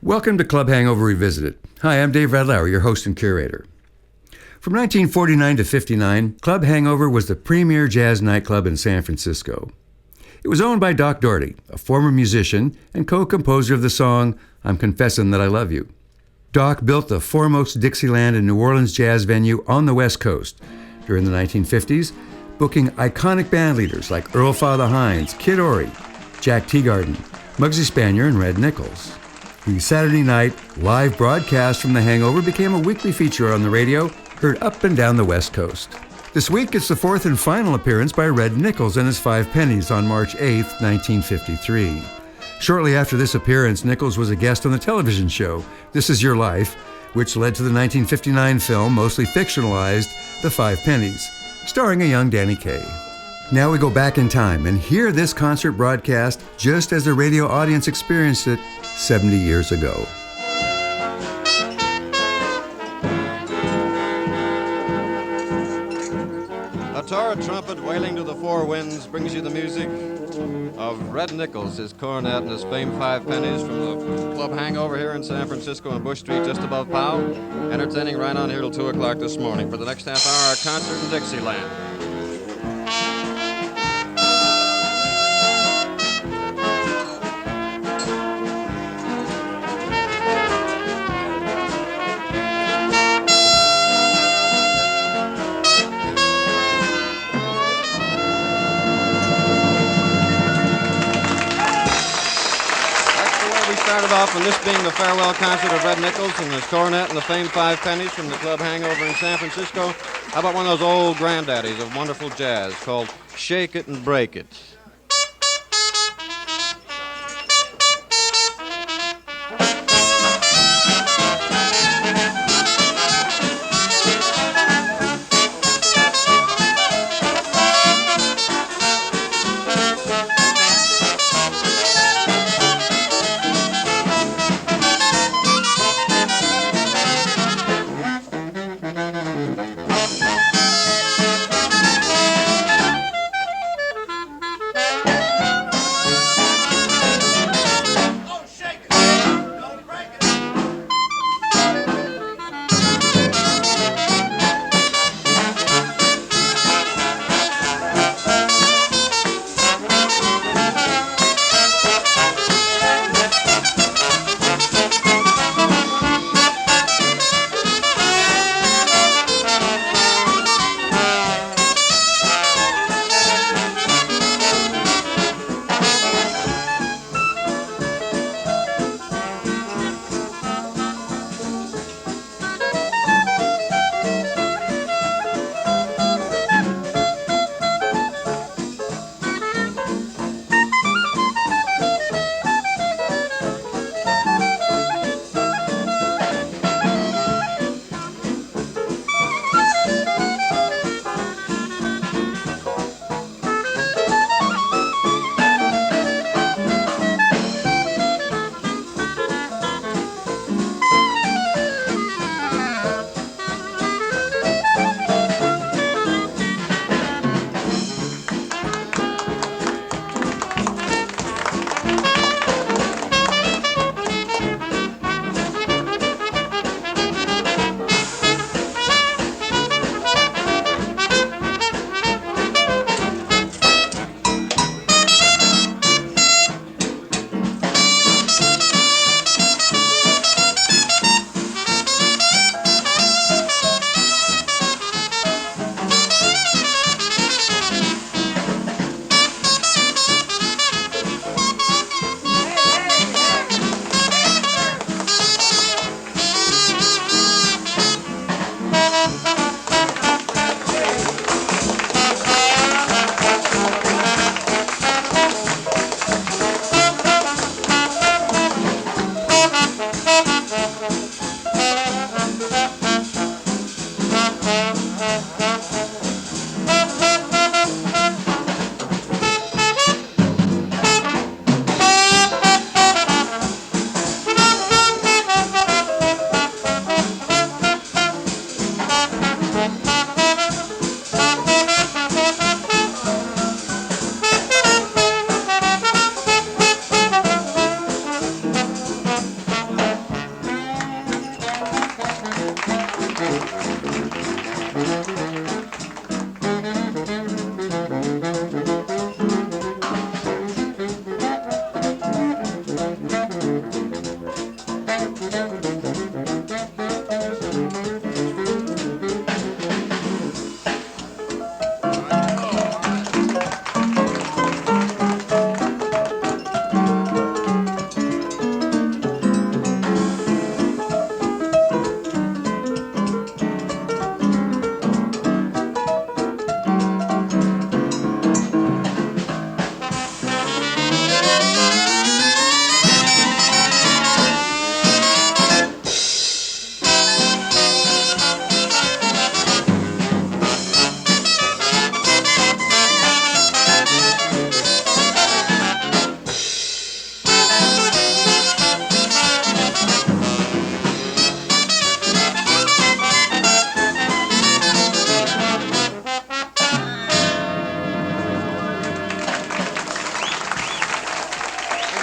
Welcome to Club Hangover Revisited. Hi, I'm Dave Radlauer, your host and curator. From 1949 to 59, Club Hangover was the premier jazz nightclub in San Francisco. It was owned by Doc Doherty, a former musician and co-composer of the song, I'm Confessin' That I Love You. Doc built the foremost Dixieland and New Orleans jazz venue on the West Coast during the 1950s, booking iconic band leaders like Earl Father Hines, Kid Ory, Jack Teagarden, Muggsy Spanier, and Red Nichols. The Saturday night live broadcast from The Hangover became a weekly feature on the radio, heard up and down the West Coast. This week, it's the fourth and final appearance by Red Nichols and his Five Pennies on March 8, 1953. Shortly after this appearance, Nichols was a guest on the television show This Is Your Life, which led to the 1959 film, mostly fictionalized, The Five Pennies, starring a young Danny Kaye. Now we go back in time and hear this concert broadcast just as the radio audience experienced it 70 years ago. A torrid trumpet wailing to the four winds brings you the music of Red Nichols, his cornet, and his famed Five Pennies from the Club Hangover here in San Francisco on Bush Street, just above Powell. Entertaining right on here till 2 o'clock this morning. For the next half hour, our concert in Dixieland. Started off, and this being the farewell concert of Red Nichols and his cornet and the famed Five Pennies from the Club Hangover in San Francisco. How about one of those old granddaddies of wonderful jazz called Shake It and Break It?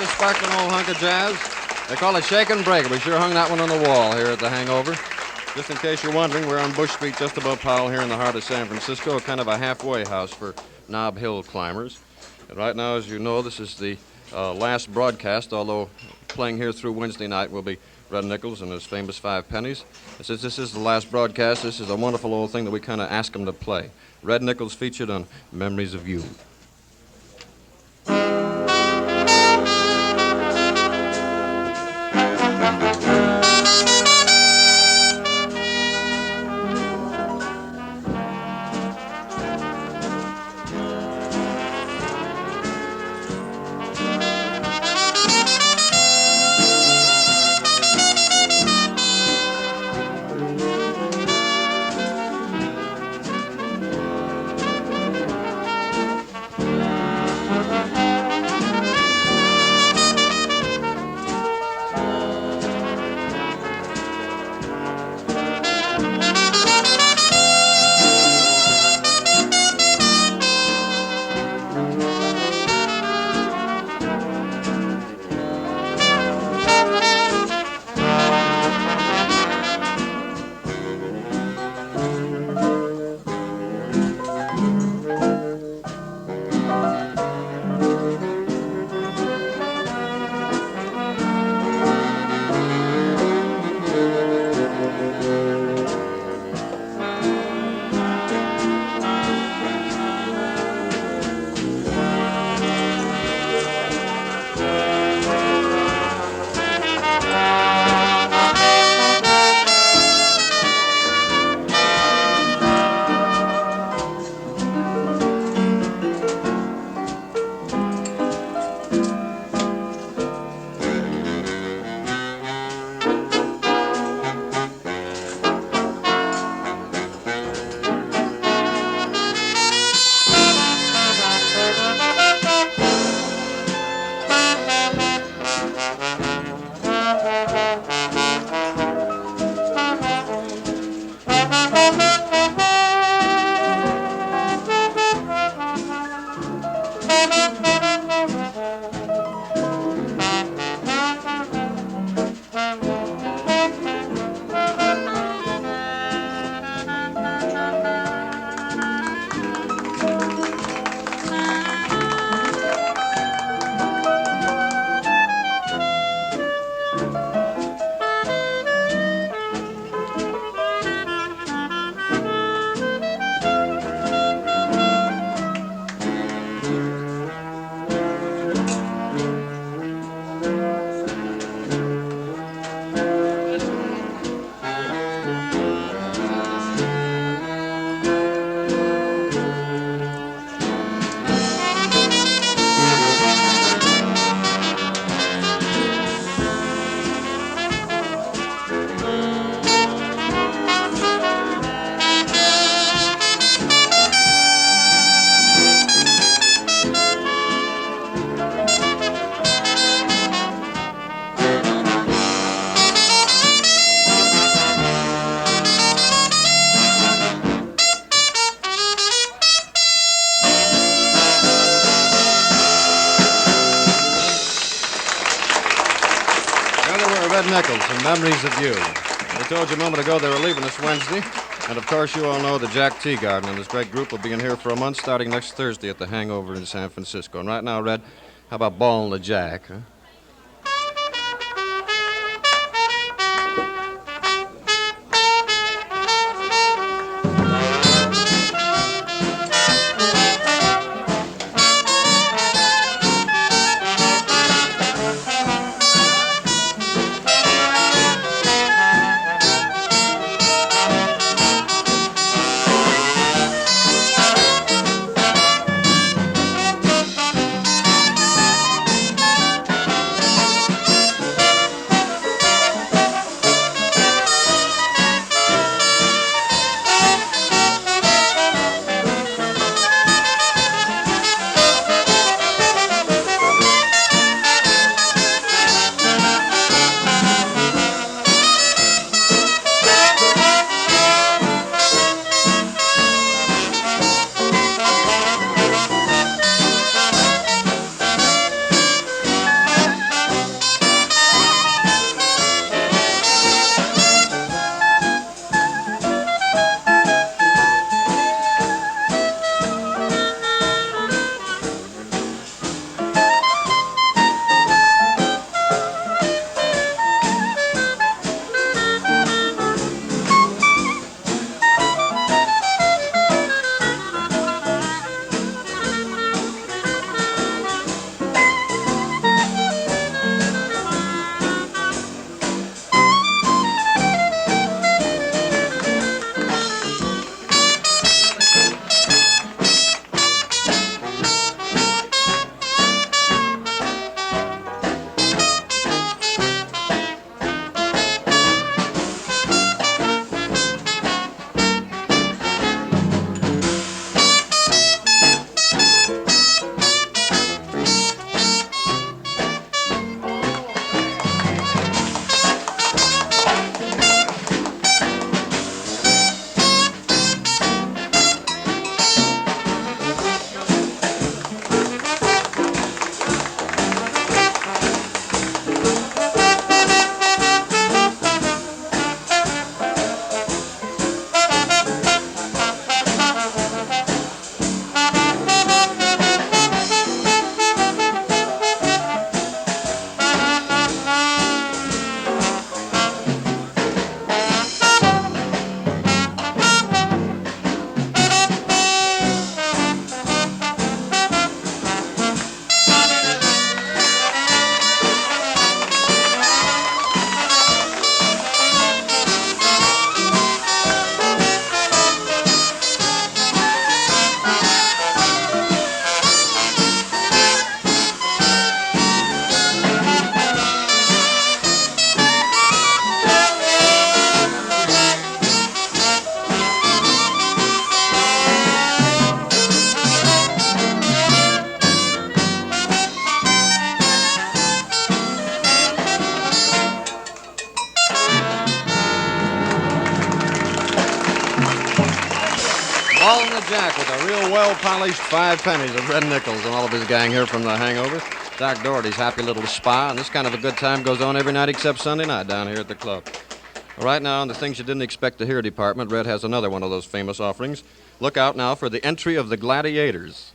a sparkling old hunk of jazz. They call it Shake and Break. We sure hung that one on the wall here at the Hangover. Just in case you're wondering, we're on Bush Street just above Powell here in the heart of San Francisco, kind of a halfway house for Nob Hill climbers. And right now, as you know, this is the last broadcast, although playing here through Wednesday night will be Red Nichols and his famous 5 pennies. And since this is the last broadcast, this is a wonderful old thing that we kind of ask them to play. Red Nichols featured on Memories of You. Nichols and Memories of You. I told you a moment ago they were leaving us Wednesday. And, of course, you all know that Jack Teagarden and his great group will be in here for a month starting next Thursday at the Hangover in San Francisco. And right now, Red, how about Ballin' the Jack, huh? Jack with a real well-polished 5 pennies of Red Nichols and all of his gang here from the Hangover. Doc Doherty's happy little spa, and this kind of a good time goes on every night except Sunday night down here at the club. Right now, in the things you didn't expect to hear department, Red has another one of those famous offerings. Look out now for the entry of the Gladiators.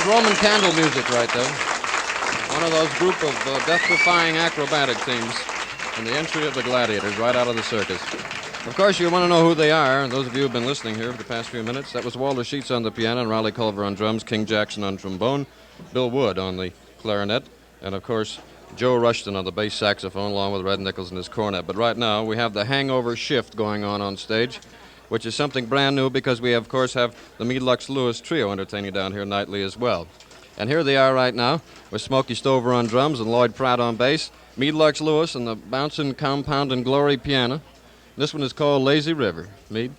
Roman candle music right there. One of those group of death-defying acrobatic themes in the entry of the Gladiators right out of the circus. Of course, you want to know who they are. Those of you who have been listening here for the past few minutes, that was Walter Sheets on the piano and Rollie Culver on drums, King Jackson on trombone, Bill Wood on the clarinet, and, of course, Joe Rushton on the bass saxophone, along with Red Nichols and his cornet. But right now, we have the Hangover shift going on stage, which is something brand new because we, of course, have the Meade Lux-Lewis trio entertaining down here nightly as well. And here they are right now with Smokey Stover on drums and Lloyd Pratt on bass, Meade Lux-Lewis and the bouncing compound and glory piano. This one is called Lazy River. Meade?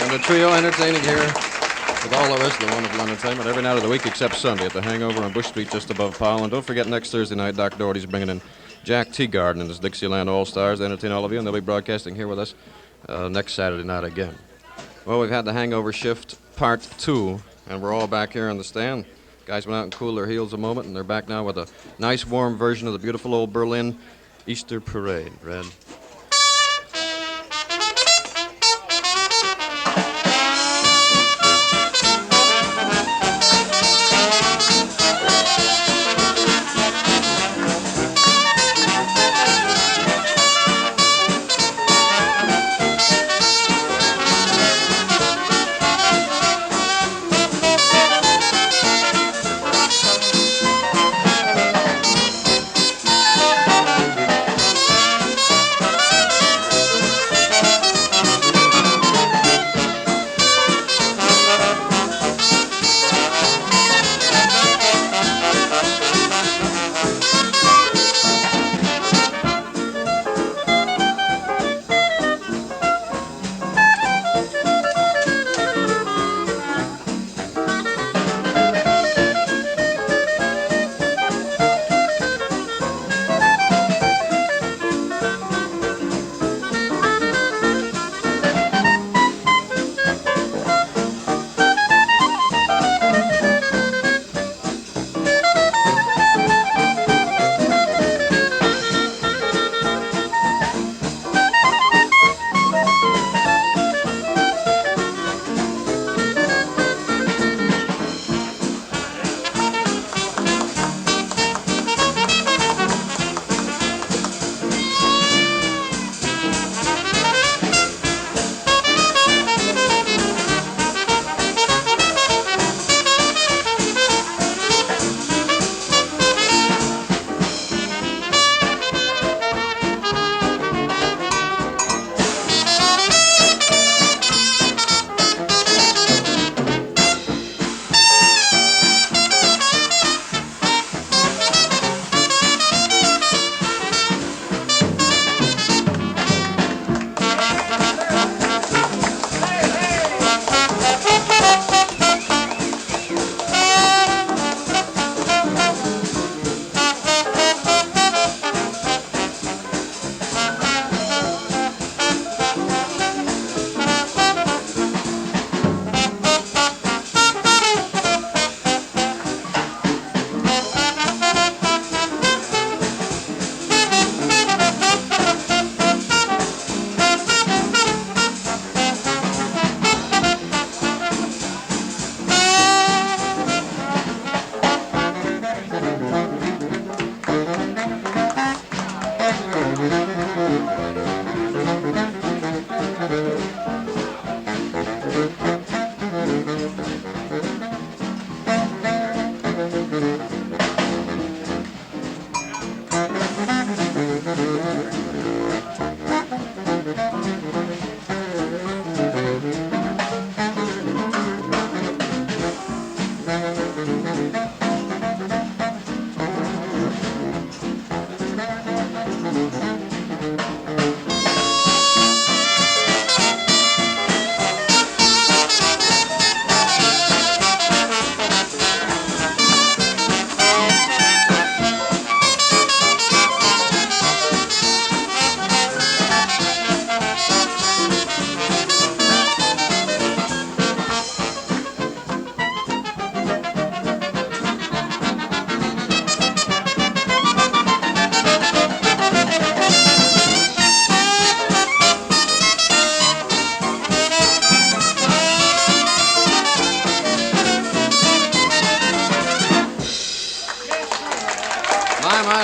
And the trio entertaining here with all the rest of the wonderful entertainment every night of the week except Sunday at the Hangover on Bush Street just above Powell. And don't forget, next Thursday night, Doc Doherty's bringing in Jack Teagarden and his Dixieland All-Stars to entertain all of you, and they'll be broadcasting here with us next Saturday night again. Well, we've had the Hangover Shift Part 2, and we're all back here in the stand. Guys went out and cooled their heels a moment, and they're back now with a nice warm version of the beautiful old Berlin Easter Parade. Red.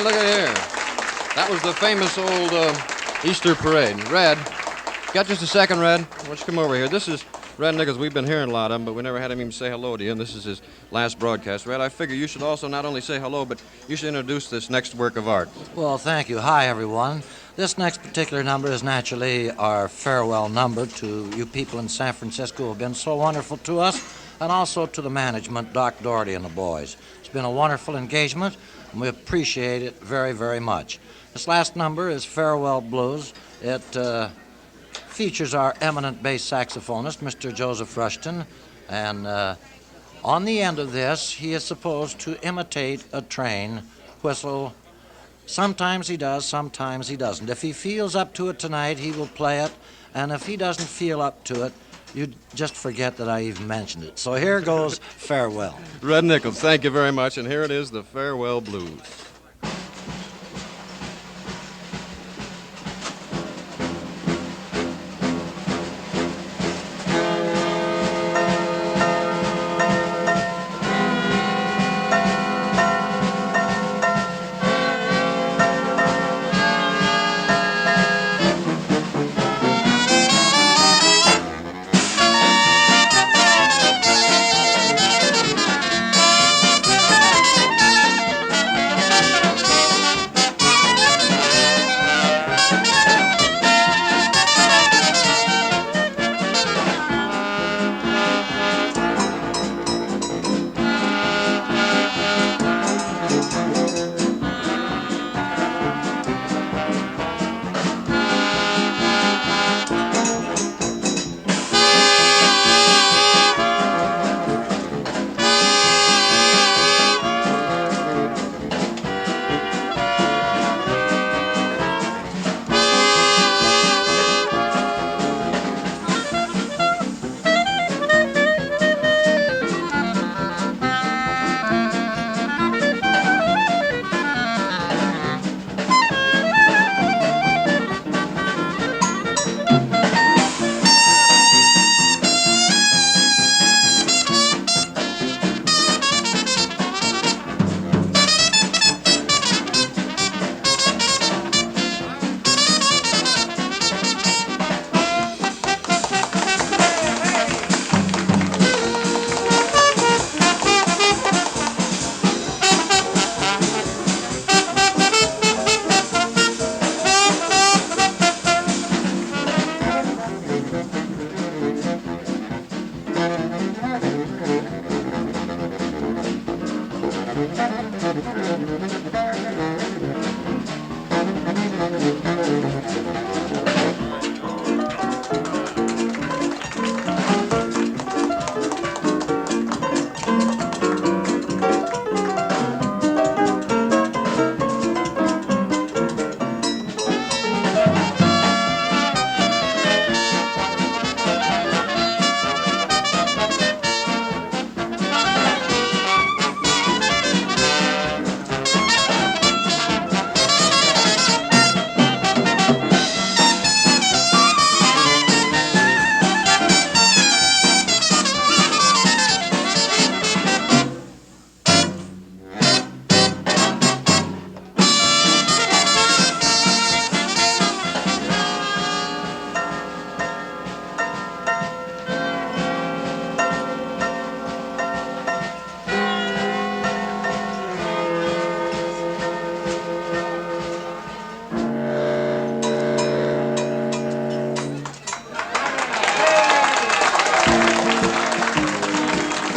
Look at here. That was the famous old Easter Parade. Red, got just a second, Red? Why don't you come over here? This is Red Nichols. We've been hearing a lot of him, but we never had him even say hello to you, and this is his last broadcast. Red, I figure you should also not only say hello, but you should introduce this next work of art. Well, thank you. Hi, everyone. This next particular number is naturally our farewell number to you people in San Francisco who have been so wonderful to us, and also to the management, Doc Doherty and the boys. It's been a wonderful engagement, and we appreciate it very, very much. This last number is Farewell Blues. It features our eminent bass saxophonist, Mr. Joseph Rushton, and on the end of this, he is supposed to imitate a train whistle. Sometimes he does, sometimes he doesn't. If he feels up to it tonight, he will play it, and if he doesn't feel up to it, you just forget that I even mentioned it. So here goes Farewell. Red Nichols, thank you very much, and here it is, the Farewell Blues.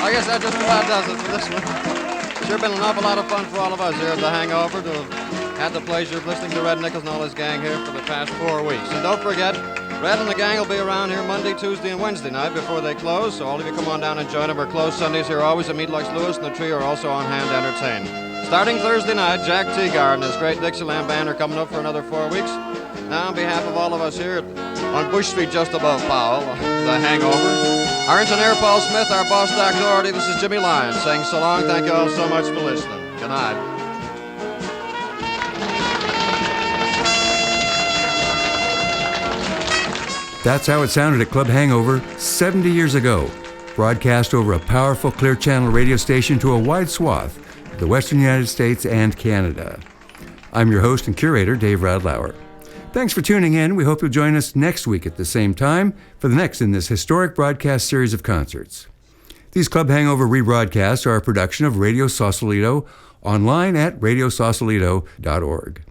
I guess that just about does it for this one. Sure been an awful lot of fun for all of us here at the Hangover to have had the pleasure of listening to Red Nichols and all his gang here for the past 4 weeks. And don't forget, Red and the gang will be around here Monday, Tuesday, and Wednesday night before they close, so all of you come on down and join them. We're closed Sundays here always at Meade Lux Lewis, and the trio are also on hand to entertain. Starting Thursday night, Jack Teagard and his great Dixieland band are coming up for another 4 weeks. Now, on behalf of all of us here on Bush Street, just above Powell, the Hangover, our engineer Paul Smith, our boss Doc Doherty, this is Jimmy Lyons saying so long. Thank you all so much for listening. Good night. That's how it sounded at Club Hangover 70 years ago, broadcast over a powerful Clear Channel radio station to a wide swath of the Western United States and Canada. I'm your host and curator, Dave Radlauer. Thanks for tuning in. We hope you'll join us next week at the same time for the next in this historic broadcast series of concerts. These Club Hangover rebroadcasts are a production of Radio Sausalito, online at radiosausalito.org.